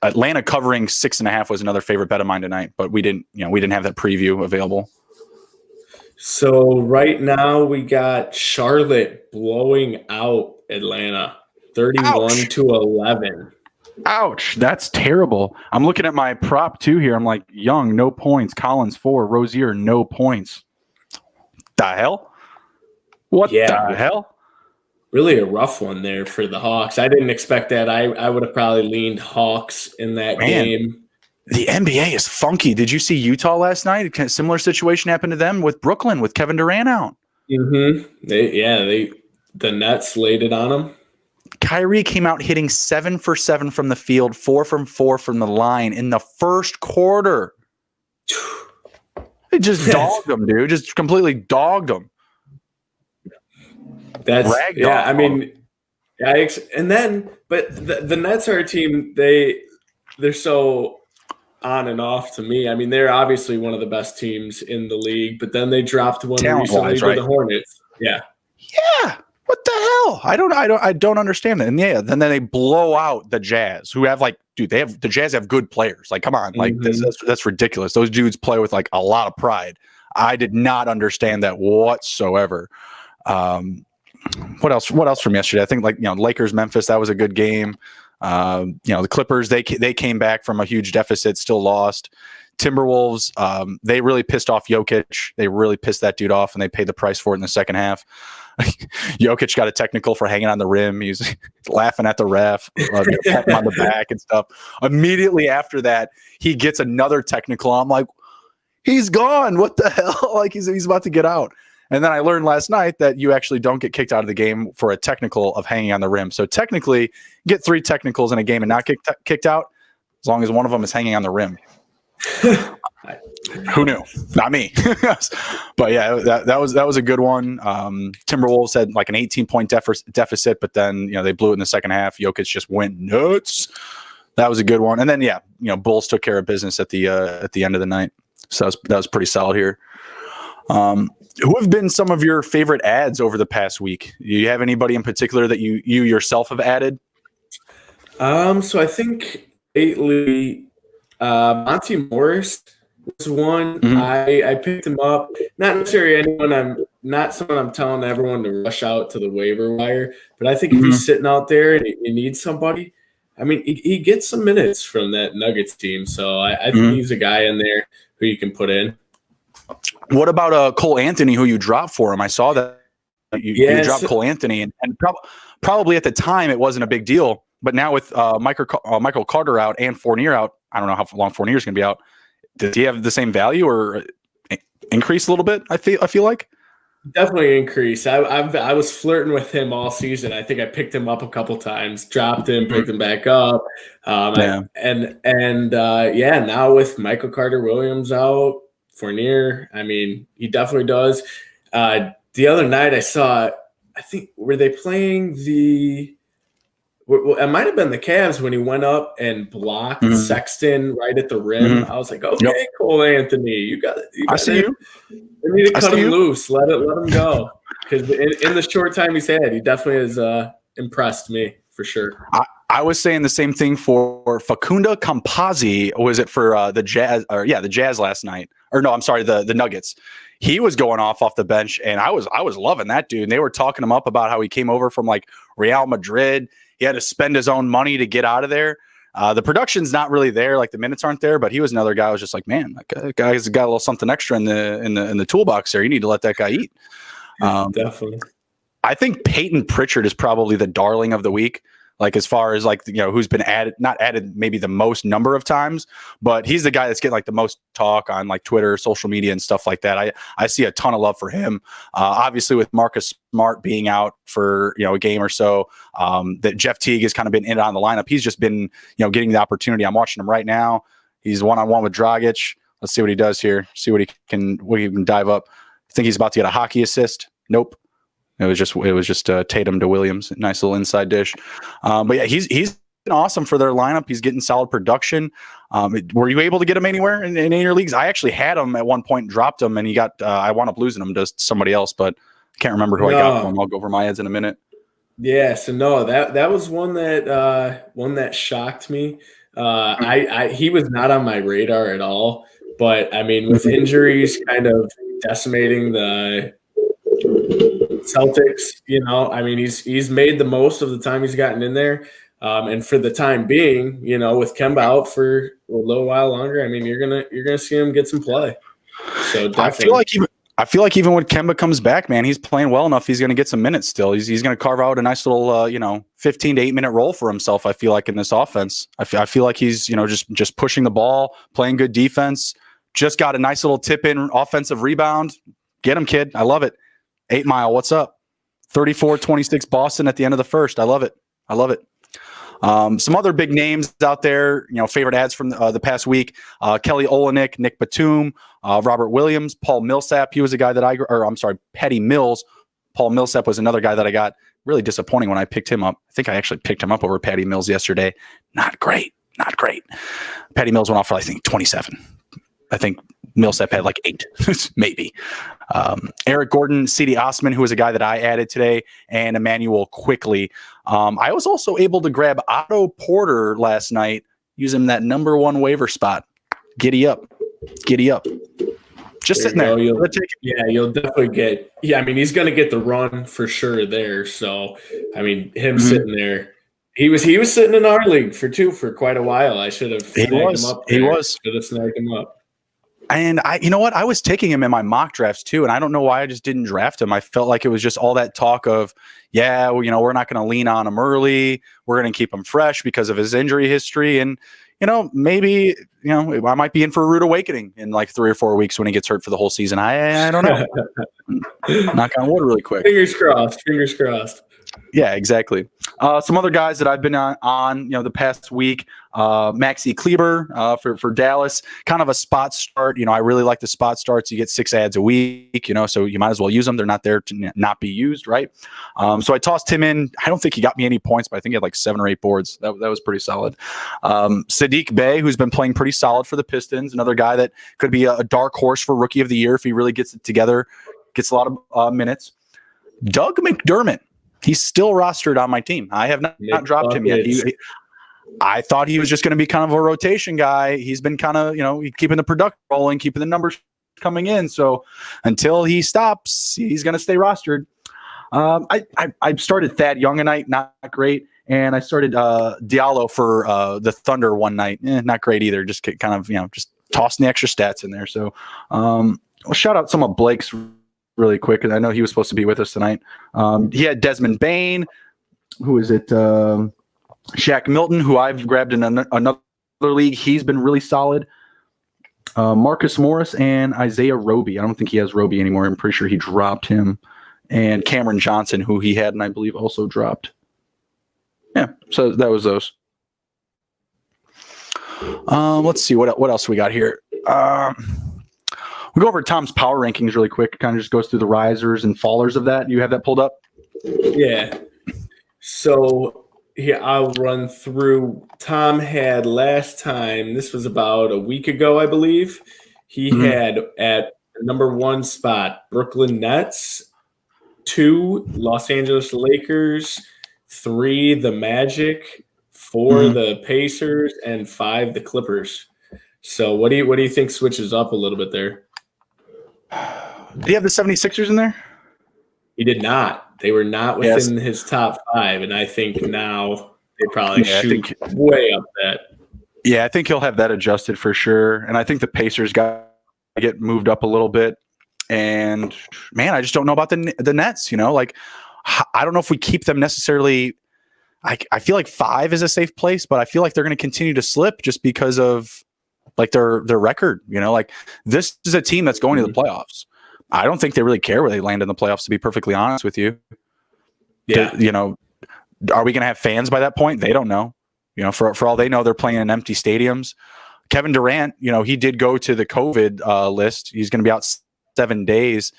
Atlanta covering 6.5 was another favorite bet of mine tonight, but we didn't have that preview available. So right now we got Charlotte blowing out Atlanta 31-11. Ouch. That's terrible. I'm looking at my prop too here. I'm like, Young, no points. Collins, 4. Rozier, no points. The hell? What the hell? Really a rough one there for the Hawks. I didn't expect that. I would have probably leaned Hawks in that game. The NBA is funky. Did you see Utah last night? A similar situation happened to them with Brooklyn with Kevin Durant out. Mm-hmm. The Nets laid it on them. Kyrie came out hitting 7 for 7 from the field, 4 from 4 from the line in the first quarter. They just dogged them, dude. Just completely dogged them. I mean, and then, but the Nets are a team. They're so on and off to me. I mean, they're obviously one of the best teams in the league, but then they dropped one recently to the Hornets. Yeah. What the hell? I don't understand that. And then they blow out the Jazz, who have the Jazz have good players. Like, come on, that's ridiculous. Those dudes play with like a lot of pride. I did not understand that whatsoever. What else from yesterday? I think Lakers, Memphis, that was a good game. The Clippers, they came back from a huge deficit, still lost. Timberwolves, they really pissed off Jokic. They really pissed that dude off, and they paid the price for it in the second half. Jokic got a technical for hanging on the rim. He was laughing at the ref, patting him on the back and stuff. Immediately after that, he gets another technical. I'm like, he's gone. What the hell? Like he's about to get out. And then I learned last night that you actually don't get kicked out of the game for a technical of hanging on the rim. So technically, get 3 technicals in a game and not get kicked out as long as one of them is hanging on the rim. Who knew? Not me. But yeah, that was a good one. Timberwolves had like an 18-point deficit, but then they blew it in the second half. Jokic just went nuts. That was a good one. And then Bulls took care of business at the end of the night. So that was pretty solid here. Who have been some of your favorite ads over the past week? Do you have anybody in particular that you yourself have added? So I think lately, Monty Morris was one. Mm-hmm. I picked him up. Not necessarily not someone I'm telling everyone to rush out to the waiver wire, but I think if he's sitting out there and you need somebody, I mean, he gets some minutes from that Nuggets team. So I think he's a guy in there who you can put in. What about Cole Anthony, who you dropped for him? I saw that you dropped Cole Anthony, and probably at the time it wasn't a big deal. But now with Michael Carter out and Fournier out, I don't know how long Fournier is going to be out. Does he have the same value or increase a little bit? I feel like definitely increase. I was flirting with him all season. I think I picked him up a couple times, dropped him, picked him back up. Now with Michael Carter Williams out, Fournier, I mean, he definitely does. The other night I saw, I think, were they playing it might have been the Cavs when he went up and blocked Sexton right at the rim. I was like, okay, Cole Anthony, you got it. I see you. You need to cut him loose. Let him go. Because in the short time he's had, he definitely has impressed me for sure. I was saying the same thing for Facundo Campazzi. Was it for the Jazz? The Jazz last night. Or no, I'm sorry, the Nuggets. He was going off the bench, and I was loving that dude. And they were talking him up about how he came over from like Real Madrid. He had to spend his own money to get out of there. The production's not really there, like the minutes aren't there. But he was another guy. I was just like, man, that guy's got a little something extra in the toolbox there. You need to let that guy eat. Definitely. I think Peyton Pritchard is probably the darling of the week. Like as far as like who's been not added maybe the most number of times, but he's the guy that's getting like the most talk on like Twitter, social media, and stuff like that. I see a ton of love for him. Obviously, with Marcus Smart being out for a game or so, that Jeff Teague has kind of been in on the lineup. He's just been getting the opportunity. I'm watching him right now. He's 1-on-1 with Dragic. Let's see what he does here. See what he can dive up. I think he's about to get a hockey assist. Nope. It was just Tatum to Williams, nice little inside dish. But yeah, he's been awesome for their lineup. He's getting solid production. Were you able to get him anywhere in any of your leagues? I actually had him at one point, dropped him, and he got. I wound up losing him to somebody else, but I can't remember who I got from. I'll go over my ads in a minute. Yeah, so no, that was one that shocked me. He was not on my radar at all, but I mean, with injuries kind of decimating the Celtics, I mean, he's made the most of the time he's gotten in there. And for the time being, with Kemba out for a little while longer, I mean, you're gonna see him get some play. So definitely. I feel like even when Kemba comes back, man, he's playing well enough. He's going to get some minutes still. He's going to carve out a nice little 15 to 8 minute role for himself. I feel like in this offense, I feel like he's just pushing the ball, playing good defense. Just got a nice little tip in offensive rebound. Get him, kid. I love it. 8 Mile, what's up? 34-26 Boston at the end of the first. I love it. Some other big names out there, favorite ads from the past week. Kelly Olynyk, Nick Batum, Robert Williams, Paul Millsap. He was a guy that Patty Mills. Paul Millsap was another guy that I got really disappointing when I picked him up. I think I actually picked him up over Patty Mills yesterday. Not great. Patty Mills went off for, I think, 27. I think Millsap had like 8, maybe. Eric Gordon, C.D. Osman, who was a guy that I added today, and Emmanuel Quickly. I was also able to grab Otto Porter last night, using that number 1 waiver spot. Giddy up. Just sitting there. You'll definitely get. Yeah, I mean, he's going to get the run for sure there. So, I mean, him sitting there. He was sitting in our league for quite a while. I should have snagged him up. Should have snagged him up. And I was taking him in my mock drafts too, and I don't know why I just didn't draft him. I felt like it was just all that talk of, we're not going to lean on him early. We're going to keep him fresh because of his injury history. And, maybe, I might be in for a rude awakening in like 3 or 4 weeks when he gets hurt for the whole season. I don't know. Knock on wood really quick. Fingers crossed. Yeah, exactly. Some other guys that I've been on the past week, Maxi Kleber for Dallas, kind of a spot start. I really like the spot starts. You get 6 ads a week, so you might as well use them. They're not there to not be used, right? So I tossed him in. I don't think he got me any points, but I think he had like 7 or 8 boards. That was pretty solid. Sadiq Bey, who's been playing pretty solid for the Pistons, another guy that could be a dark horse for Rookie of the Year if he really gets it together, gets a lot of minutes. Doug McDermott. He's still rostered on my team. I have not dropped him yet. I thought he was just going to be kind of a rotation guy. He's been kind of, keeping the production rolling, keeping the numbers coming in. So until he stops, he's going to stay rostered. I started Thad Young tonight, not great. And I started Diallo for the Thunder one night. Not great either. Just kind of, just tossing the extra stats in there. So I'll shout out some of Blake's really quick, and I know he was supposed to be with us tonight. He had Desmond Bain. Who is it? Shaq Milton, who I've grabbed in another league. He's been really solid. Marcus Morris and Isaiah Roby. I don't think he has Roby anymore. I'm pretty sure he dropped him. And Cameron Johnson, who he had, and I believe also dropped. Yeah, so that was those. Let's see what else we got here. We go over Tom's power rankings really quick. Kind of just goes through the risers and fallers of that. You have that pulled up? Yeah. So here I'll run through. Tom had last time, this was about a week ago, I believe. He had at number 1 spot Brooklyn Nets, 2 Los Angeles Lakers, 3 the Magic, 4 the Pacers, and 5 the Clippers. So what do you think switches up a little bit there? Did he have the 76ers in there? He did not. They were not within his top 5, and I think now they probably shoot way up that. Yeah, I think he'll have that adjusted for sure. And I think the Pacers got to get moved up a little bit. And, man, I just don't know about the Nets, I don't know if we keep them necessarily. I feel like 5 is a safe place, but I feel like they're going to continue to slip just because of their record, this is a team that's going to the playoffs. I don't think they really care where they land in the playoffs, to be perfectly honest with you. Yeah. Are we going to have fans by that point? They don't know, for all they know, they're playing in empty stadiums. Kevin Durant, he did go to the COVID list. He's going to be out 7 days.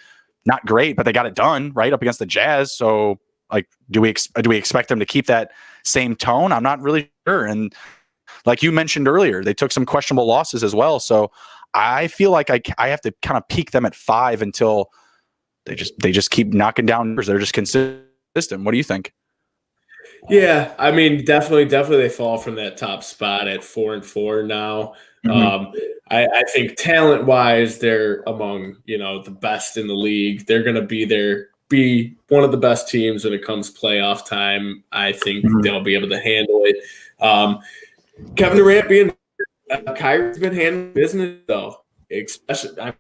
Not great, but they got it done right up against the Jazz. So do we expect them to keep that same tone? I'm not really sure. And like you mentioned earlier, they took some questionable losses as well. So I feel like I have to kind of peak them at 5 until they just keep knocking down numbers. They're just consistent. What do you think? Yeah, I mean, definitely they fall from that top spot at 4-4 now. I think talent-wise, they're among the best in the league. They're going to be one of the best teams when it comes playoff time. I think they'll be able to handle it. Kevin Durant Kyrie's been handling business though. Especially, I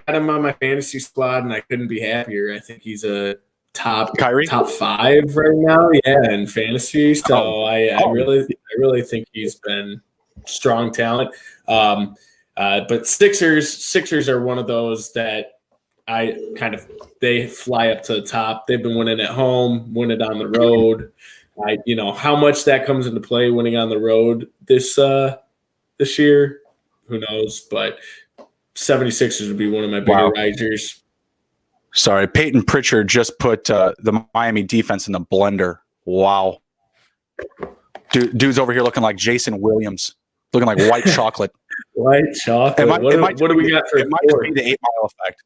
got him on my fantasy squad, and I couldn't be happier. I think he's a top 5 right now, in fantasy. So I really think he's been strong talent. But Sixers are one of those that they fly up to the top. They've been winning at home, winning on the road. How much that comes into play winning on the road this year, who knows? But 76ers would be one of my bigger risers. Sorry, Peyton Pritchard just put the Miami defense in the blender. Wow. Dude's over here looking like Jason Williams, looking like white chocolate. White chocolate. What do we got for it? It might just be the 8 Mile effect.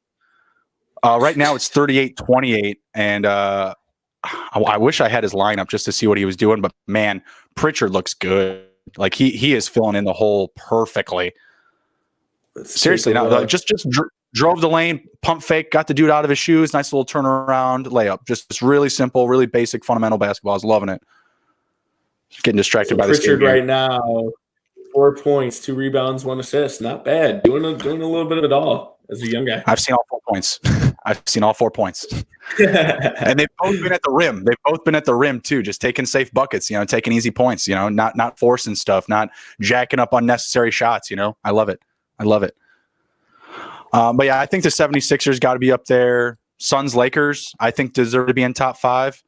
Right now it's 38-28, and I wish I had his lineup just to see what he was doing, but man, Pritchard looks good. Like he is filling in the hole perfectly. Seriously, now just drove the lane, pump fake, got the dude out of his shoes, nice little turnaround layup. Just really simple, really basic, fundamental basketball. I was loving it. Just getting distracted by this Pritchard right now, 4 points, 2 rebounds, 1 assist. Not bad. Doing a little bit of it all as a young guy. I've seen all 4 points. And they've both been at the rim. They've both been at the rim too, just taking safe buckets, taking easy points, not forcing stuff, not jacking up unnecessary shots, I love it. But yeah, I think the 76ers got to be up there. Suns, Lakers, I think deserve to be in top 5.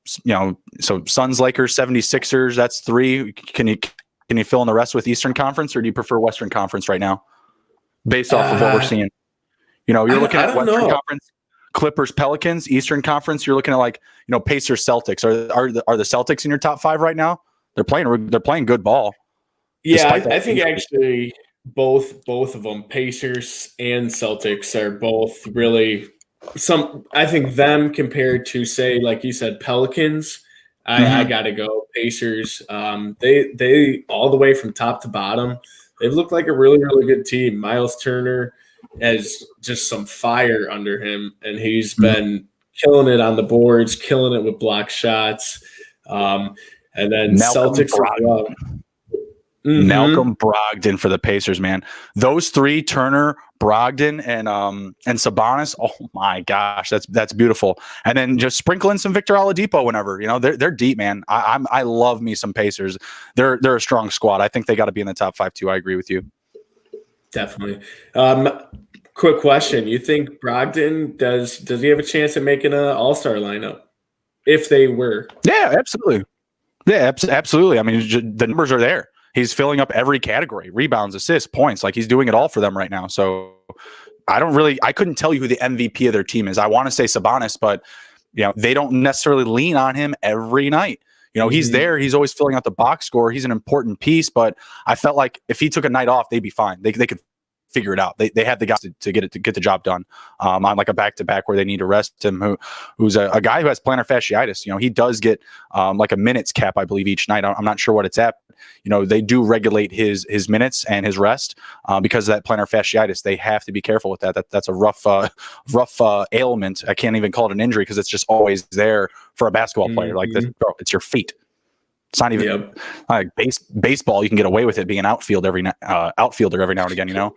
so Suns, Lakers, 76ers, that's 3. Can you fill in the rest with Eastern Conference, or do you prefer Western Conference right now based off of what we're seeing? You're looking at Western Conference, Clippers, Pelicans. Eastern Conference, you're looking at Pacers, Celtics. Are the Celtics in your top 5 right now? They're playing good ball. Yeah, I think actually both of them, Pacers and Celtics, are both really I think them compared to, say, like you said, Pelicans, I gotta go Pacers. They all the way from top to bottom, they've looked like a really, really good team. Miles Turner has just some fire under him, and he's been killing it on the boards, killing it with block shots. And then Malcolm Celtics as well. Malcolm Brogdon for the Pacers, man. Those 3, Turner, Brogdon, and Sabonis. Oh my gosh, that's beautiful. And then just sprinkle in some Victor Oladipo whenever. They're deep, man. I love me some Pacers. They're a strong squad. I think they got to be in the top 5 too. I agree with you. Definitely. Quick question: you think Brogdon does he have a chance at making an All-Star lineup if they were? Yeah, absolutely. Yeah, absolutely. I mean, the numbers are there. He's filling up every category: rebounds, assists, points. Like, he's doing it all for them right now. So I couldn't tell you who the MVP of their team is. I want to say Sabonis, but they don't necessarily lean on him every night. He's there. He's always filling out the box score. He's an important piece, but I felt like if he took a night off, they'd be fine. They could figure it out. They have the guys to get the job done on like a back-to-back where they need to rest him, who's a guy who has plantar fasciitis. He does get like a minutes cap, I believe, each night. I'm not sure what it's at. They do regulate his minutes and his rest because of that plantar fasciitis. They have to be careful with that. That's a rough ailment. I can't even call it an injury because it's just always there for a basketball player. Like this, bro, it's your feet. It's not even like baseball. You can get away with it being an outfielder every now and again.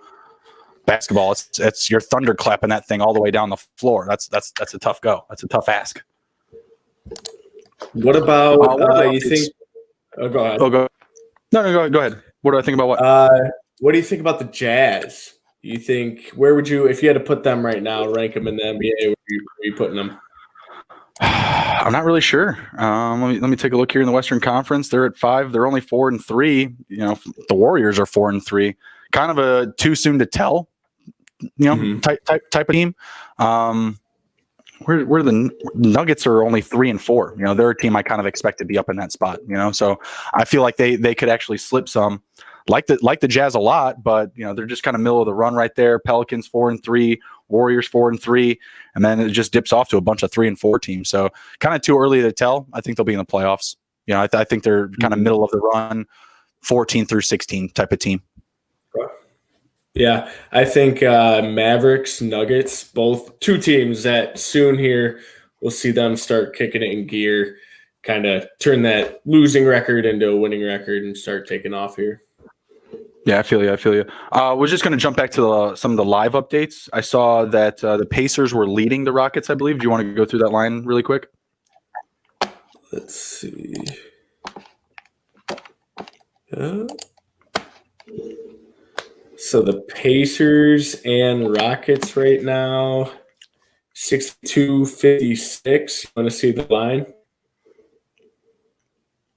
Basketball, it's your thunder clapping that thing all the way down the floor. That's a tough go. That's a tough ask. What about you think? Oh, go ahead. No, go ahead. What do I think about what? What do you think about the Jazz? You think, where would you, if you had to put them right now, rank them in the NBA? Where are you putting them? I'm not really sure. Let me take a look here in the Western Conference. They're at 5. They're only 4-3. The Warriors are 4-3. Kind of a too soon to tell. Type of team. Where the Nuggets are only 3-4. They're a team I kind of expect to be up in that spot. So I feel like they could actually slip some, like the Jazz a lot, but they're just kind of middle of the run right there. Pelicans 4-3, Warriors 4-3, and then it just dips off to a bunch of 3-4 teams. So kind of too early to tell. I think they'll be in the playoffs. I think they're kind of middle of the run, 14 through 16 type of team. Yeah, I think Mavericks, Nuggets, both 2 teams that soon here we'll see them start kicking it in gear, kind of turn that losing record into a winning record and start taking off here. Yeah, I feel you. We're just going to jump back to some of the live updates. I saw that the Pacers were leading the Rockets, I believe. Do you want to go through that line really quick? Let's see. So the Pacers and Rockets right now, 62-56. You want to see the line?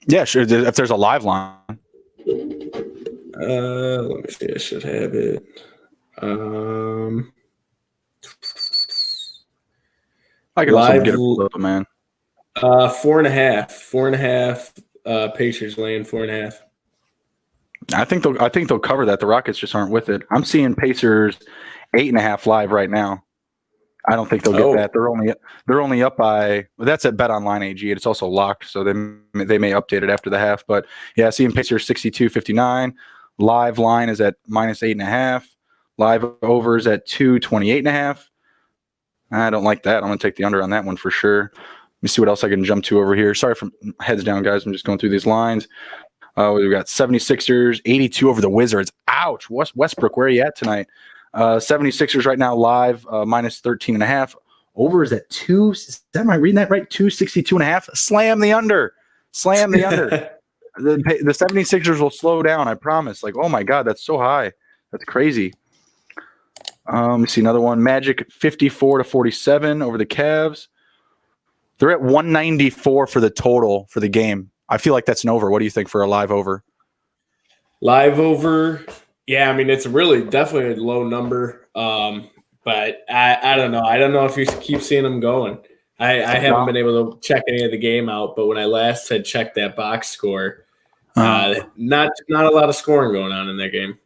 Yeah, sure. If there's a live line. Let me see. I should have it. I can also get it, man. 4.5. 4.5. Pacers laying 4.5. I think they'll cover that. The Rockets just aren't with it. I'm seeing Pacers 8.5 live right now. I don't think they'll get that. They're only up by. Well, that's at BetOnline AG. It's also locked, so they may update it after the half. But yeah, seeing Pacers 62-59. Live line is at -8.5. Live overs at 228.5. I don't like that. I'm gonna take the under on that one for sure. Let me see what else I can jump to over here. Sorry for heads down, guys. I'm just going through these lines. We've got 76ers, 82 over the Wizards. Ouch. Westbrook, where are you at tonight? 76ers right now live, -13.5. Over is at 2. Am I reading that right? 262.5. Slam the under. The 76ers will slow down, I promise. Like, oh my God, that's so high. That's crazy. Let me see another one. Magic 54-47 over the Cavs. They're at 194 for the total for the game. I feel like that's an over. What do you think for a live over? Live over. Yeah, I mean, it's really definitely a low number. But I don't know. I don't know if you keep seeing them going. I haven't been able to check any of the game out, but when I last had checked that box score, not a lot of scoring going on in that game.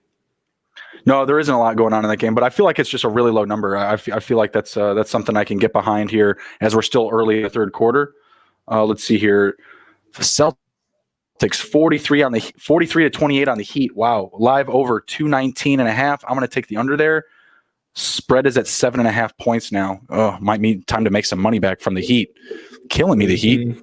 No, there isn't a lot going on in that game, but I feel like it's just a really low number. I feel like that's something I can get behind here as we're still early in the third quarter. Let's see here. The Celtics 43 to 28 on the Heat. Wow. Live over 219.5. I'm going to take the under there. Spread is at 7.5 points now. Oh, might be time to make some money back from the Heat. Killing me, the Heat.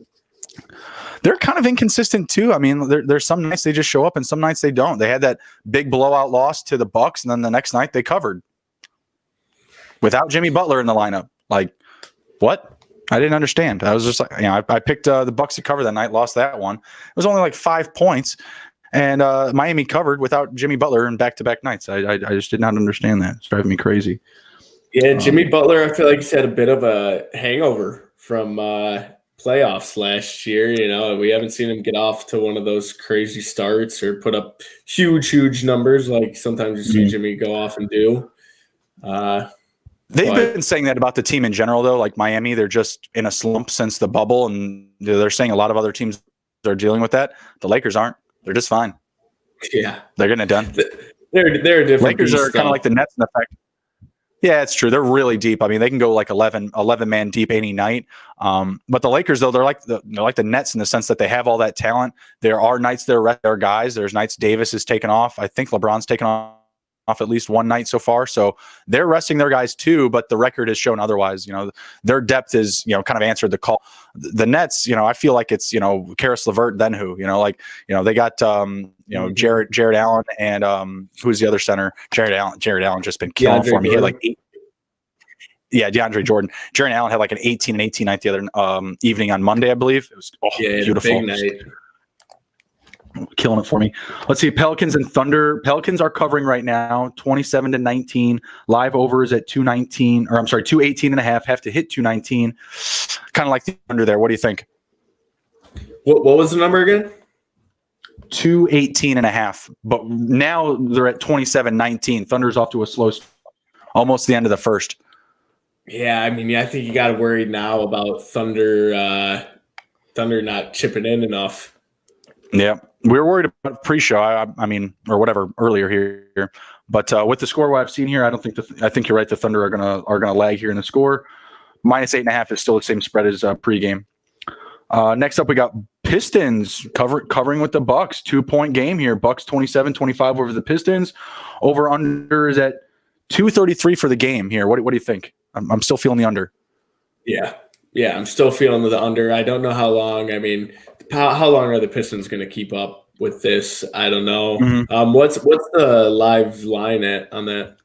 They're kind of inconsistent too. I mean, there's some nights they just show up and some nights they don't. They had that big blowout loss to the Bucks, and then the next night they covered without Jimmy Butler in the lineup. Like, what? I didn't understand. I was just like, I picked the Bucks to cover that night, lost that one. It was only like 5 points, and Miami covered without Jimmy Butler in back-to-back nights. I just did not understand that. It's driving me crazy. Yeah, Jimmy Butler, I feel like he's had a bit of a hangover from playoffs last year. We haven't seen him get off to one of those crazy starts or put up huge numbers like sometimes you see Jimmy go off and do. They've been saying that about the team in general, though. Like Miami, they're just in a slump since the bubble, and they're saying a lot of other teams are dealing with that. The Lakers aren't. They're just fine. Yeah, they're getting it done. They're a different. Lakers are kind of like the Nets in effect. Yeah, it's true. They're really deep. I mean, they can go like 11 man deep any night. But the Lakers, though, they're like the Nets in the sense that they have all that talent. There are nights they're rest their guys. There's nights Davis is taken off. I think LeBron's taken off at least one night so far. So they're resting their guys too, but the record has shown otherwise. Their depth is, kind of answered the call. The Nets, I feel like it's, Karis LeVert, then who? They got Jared Allen and who's the other center? Jared Allen just been killing for me. He had like DeAndre Jordan. Jared Allen had like an 18 night the other evening on Monday, I believe. It was beautiful. Big night. Killing it for me. Let's see. Pelicans and Thunder. Pelicans are covering right now 27-19. Live over is at 218.5. Have to hit 219. Kind of like the under there. What do you think? What was the number again? 218.5. But now they're at 27-19. Thunder's off to a slow start. Almost the end of the first. Yeah, I mean, I think you got to worry now about Thunder not chipping in enough. Yeah. We were worried about pre-show. I mean, or whatever earlier here, but with the score what I've seen here, I don't think I think you're right. The Thunder are gonna lag here in the score. -8.5 is still the same spread as pregame. Next up, we got Pistons covering with the Bucks. 2-point game here. Bucks 27-25 over the Pistons. Over under is at 233 for the game here. What do you think? I'm still feeling the under. Yeah, I'm still feeling the under. I don't know how long. I mean. How long are the Pistons going to keep up with this? I don't know. Mm-hmm. What's the live line on that?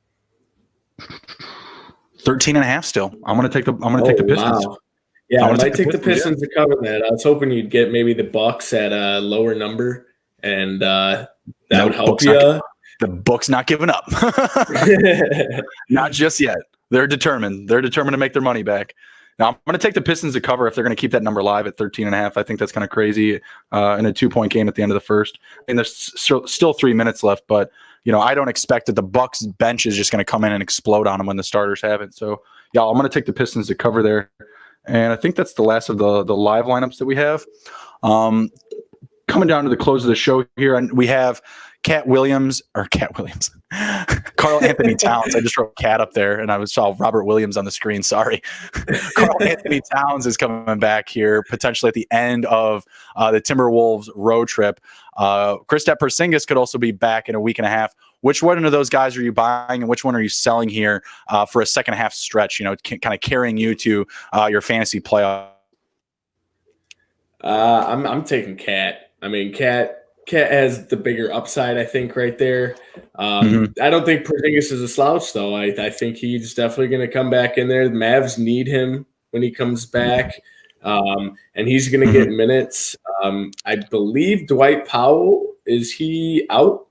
13.5 still. I'm going to take the Pistons. Wow. Yeah, I might take the Pistons to cover that. I was hoping you'd get maybe the Bucks at a lower number, and that would help you. The book's not giving up. Not just yet. They're determined. They're determined to make their money back. Now, I'm going to take the Pistons to cover if they're going to keep that number live at 13.5. I think that's kind of crazy in a 2-point game at the end of the first. And there's still 3 minutes left, but I don't expect that the Bucks bench is just going to come in and explode on them when the starters haven't. So, yeah, I'm going to take the Pistons to cover there. And I think that's the last of the live lineups that we have. Coming down to the close of the show here, and we have Carl Anthony Towns. I just wrote Cat up there, and I saw Robert Williams on the screen. Sorry. Carl Anthony Towns is coming back here, potentially at the end of the Timberwolves road trip. Kristaps Porzingis could also be back in a week and a half. Which one of those guys are you buying, and which one are you selling here for a second half stretch? Kind of carrying you to your fantasy playoff. I'm taking Cat. I mean, Cat has the bigger upside, I think, right there. I don't think Porzingis is a slouch, though. I think he's definitely going to come back in there. The Mavs need him when he comes back, and he's going to get minutes. I believe Dwight Powell, is he out?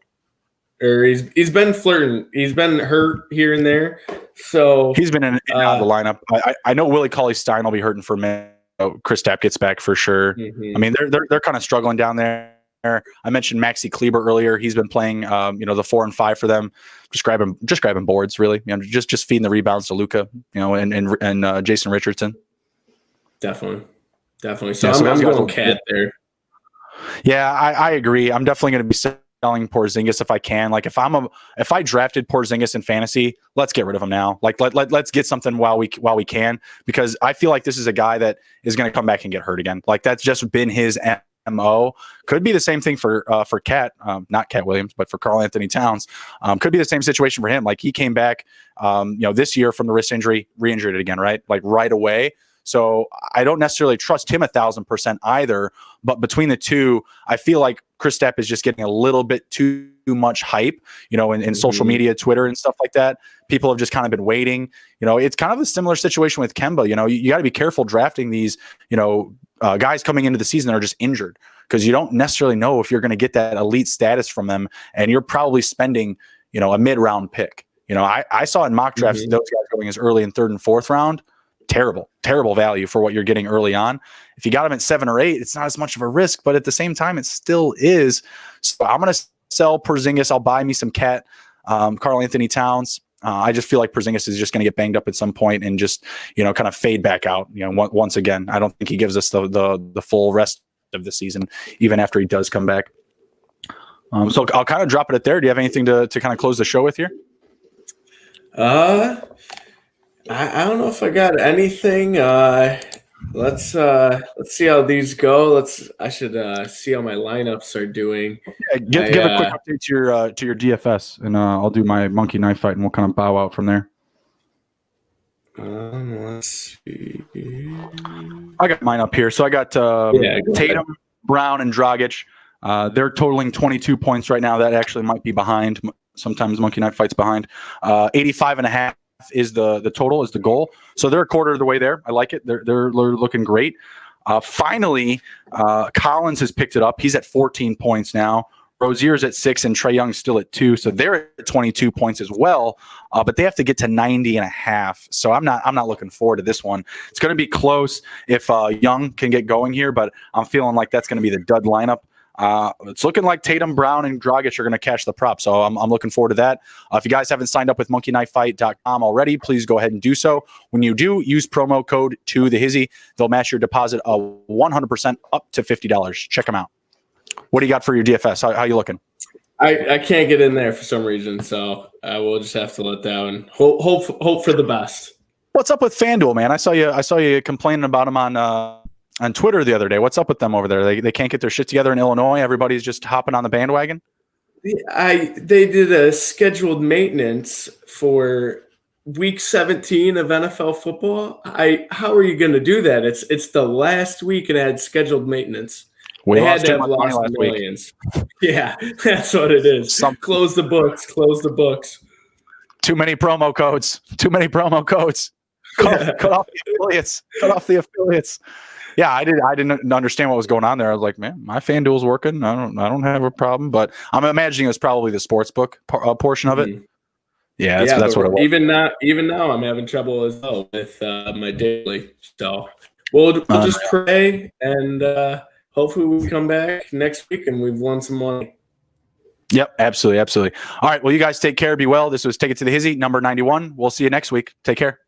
Or he's been flirting. He's been hurt here and there. So he's been in and out of the lineup. I know Willie Cauley-Stein will be hurting for a minute. Kristaps gets back for sure. I mean, they're kind of struggling down there. I mentioned Maxi Kleber earlier. He's been playing, the 4 and 5 for them. Just grabbing boards, really. Just feeding the rebounds to Luka, and Jason Richardson. Definitely. So I'm going Cat there. Yeah, I agree. I'm definitely going to be selling Porzingis if I can. Like if I drafted Porzingis in fantasy, let's get rid of him now. Like let's get something while we can, because I feel like this is a guy that is going to come back and get hurt again. Like that's just been his MO. Could be the same thing for Cat, not Cat Williams, but for Karl Anthony Towns. Could be the same situation for him. Like he came back, this year from the wrist injury, re-injured it again, right? Like right away. So I don't necessarily trust him 1,000% either. But between the two, I feel like Kristaps is just getting a little bit too much hype, in social media, Twitter and stuff like that. People have just kind of been waiting. It's kind of a similar situation with Kemba. You got to be careful drafting these, guys coming into the season that are just injured, because you don't necessarily know if you're going to get that elite status from them. And you're probably spending, a mid-round pick. I saw in mock drafts those guys going as early in 3rd and 4th round. Terrible value for what you're getting early on. If you got them at 7 or 8, it's not as much of a risk, but at the same time, it still is. So I'm going to sell Porzingis. I'll buy me some Cat, Karl Anthony Towns. I just feel like Porzingis is just going to get banged up at some point and just, kind of fade back out. Once again, I don't think he gives us the full rest of the season, even after he does come back. So I'll kind of drop it at there. Do you have anything to kind of close the show with here? I don't know if I got anything. Let's see how these go. I should see how my lineups are doing. Yeah, give a quick update to your DFS, and I'll do my monkey knife fight, and we'll kind of bow out from there. Let's see. I got mine up here. So I got Tatum, Brown, and Dragic. They're totaling 22 points right now. That actually might be behind. Sometimes monkey knife fight's behind. 85.5. Is the total, is the goal. So they're a quarter of the way there. I like it. They're looking great. Finally, Collins has picked it up. He's at 14 points now. Rozier's at 6 and Trae Young's still at 2. So they're at 22 points as well. But they have to get to 90.5. So I'm not looking forward to this one. It's going to be close if Young can get going here, but I'm feeling like that's going to be the dud lineup. It's looking like Tatum, Brown, and Dragic are going to catch the prop, so I'm looking forward to that. If you guys haven't signed up with monkeyknifefight.com already, please go ahead and do so. When you do, use promo code THEHIZZY. They'll match your deposit 100% up to $50. Check them out. What do you got for your DFS? How you looking? I can't get in there for some reason, so we'll just have to let that one. Hope for the best. What's up with FanDuel, man? I saw you complaining about them on Twitter the other day. What's up with them over there? They can't get their shit together in Illinois. Everybody's just hopping on the bandwagon. They did a scheduled maintenance for week 17 of NFL football. How are you going to do that? It's the last week and it had scheduled maintenance. We had to have lost millions. Yeah, that's what it is. Close the books. Too many promo codes. Cut off the affiliates. Yeah, I didn't understand what was going on there. I was like, man, my FanDuel's working. I don't have a problem, but I'm imagining it's probably the sportsbook portion of it. Yeah, that's what it was. Even now, I'm having trouble as well with my daily. So we'll just pray and hopefully we come back next week and we've won some money. Yep, absolutely. All right, well, you guys take care. Be well. This was Take It to the Hizzy, number 91. We'll see you next week. Take care.